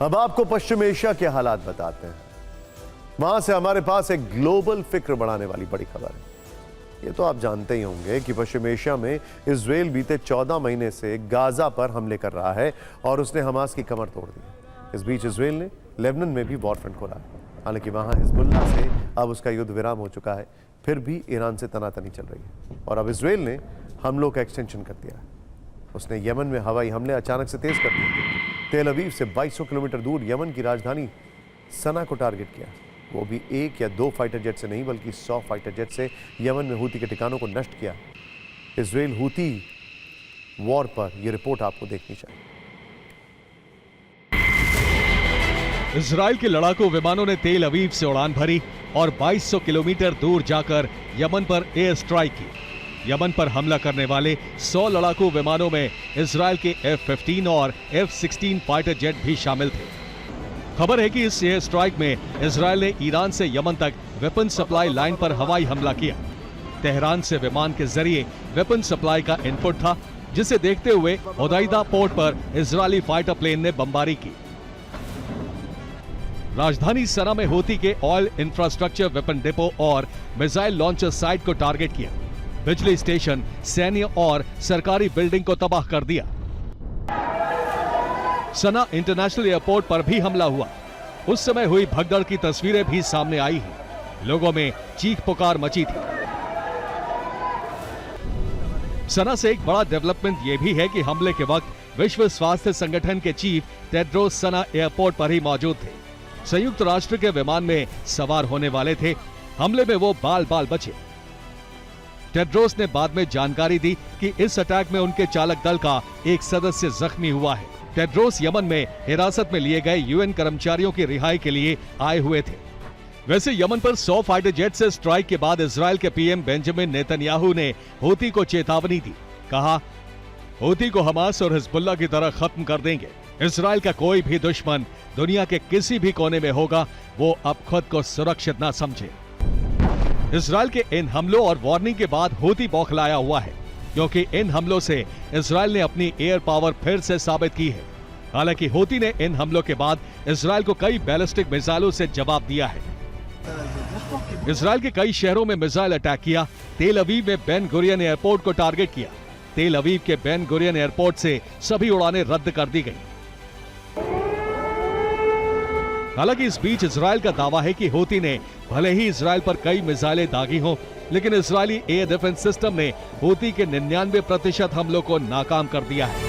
अब आपको पश्चिम एशिया के हालात बताते हैं। वहां से हमारे पास एक ग्लोबल फिक्र बढ़ाने वाली बड़ी खबर है। ये तो आप जानते ही होंगे कि पश्चिम एशिया में इजराइल बीते 14 महीने से गाजा पर हमले कर रहा है और उसने हमास की कमर तोड़ दी। इस बीच इजराइल ने लेबनान में भी वॉर फ्रंट खोला है। हालांकि वहां हिजबुल्लाह से अब उसका युद्ध विराम हो चुका है, फिर भी ईरान से तनातनी चल रही है और अब इजराइल ने हमलों का एक्सटेंशन कर दिया है। उसने यमन में हवाई हमले अचानक से तेज कर दिए। तेल अवीव से 2200 किलोमीटर दूर यमन की राजधानी सना को टारगेट किया, वो भी 1 या 2 फाइटर जेट से नहीं बल्कि 100 फाइटर जेट से यमन में हूती के ठिकानों को नष्ट किया। इजराइल हूती वॉर पर यह रिपोर्ट आपको देखनी चाहिए। इजराइल के लड़ाकू विमानों ने तेल अवीव से उड़ान भरी और 2200 किलोमीटर दूर जाकर यमन पर एयर स्ट्राइक की। यमन पर हमला करने वाले 100 लड़ाकू विमानों में इजराइल के F-15 और F-16 फाइटर जेट भी शामिल थे। खबर है कि इस एयर स्ट्राइक में इजराइल ने ईरान से यमन तक वेपन सप्लाई लाइन पर हवाई हमला किया। तेहरान से विमान के जरिए वेपन सप्लाई का इनपुट था, जिसे देखते हुए होदाइदा पोर्ट पर इजरायली फाइटर प्लेन ने बमबारी की। राजधानी सना में हूती के ऑयल इंफ्रास्ट्रक्चर, वेपन डिपो और मिसाइल लॉन्चर साइट को टारगेट किया। बिजली स्टेशन, सैन्य और सरकारी बिल्डिंग को तबाह कर दिया। सना इंटरनेशनल एयरपोर्ट पर भी हमला हुआ। उस समय हुई भगदड़ की तस्वीरें भी सामने आई हैं। लोगों में चीख पुकार मची थी। सना से एक बड़ा डेवलपमेंट यह भी है कि हमले के वक्त विश्व स्वास्थ्य संगठन के चीफ टेड्रोस सना एयरपोर्ट पर ही मौजूद थे। संयुक्त राष्ट्र के विमान में सवार होने वाले थे। हमले में वो बाल बाल बचे। टेड्रोस ने बाद में जानकारी दी कि इस अटैक में उनके चालक दल का एक सदस्य जख्मी हुआ है। टेड्रोस यमन में हिरासत में लिए गए यूएन कर्मचारियों की रिहाई के लिए आए हुए थे। वैसे यमन पर 100 फाइटर जेट से स्ट्राइक के बाद इजराइल के पीएम बेंजामिन नेतन्याहू ने हूती को चेतावनी दी। कहा, हूती को हमास और हिजबुल्लाह की तरह खत्म कर देंगे। इजराइल का कोई भी दुश्मन दुनिया के किसी भी कोने में होगा, वो अब खुद को सुरक्षित ना समझे। इजराइल के इन हमलों और वार्निंग के बाद हूती बौखलाया हुआ है, क्योंकि इन हमलों से इजराइल ने अपनी एयर पावर फिर से साबित की है। हालांकि हूती ने इन हमलों के बाद इजराइल को कई बैलिस्टिक मिसाइलों से जवाब दिया है। इजराइल के कई शहरों में मिसाइल अटैक किया। तेल अवीव में बेन गुरियन एयरपोर्ट को टारगेट किया। तेल अवीव के बेन गुरियन एयरपोर्ट से सभी उड़ानें रद्द कर दी गई। हालांकि इस बीच इजराइल का दावा है कि हूती ने भले ही इजराइल पर कई मिसाइलें दागी हों, लेकिन इजरायली एयर डिफेंस सिस्टम ने हूती के 99% हमलों को नाकाम कर दिया है।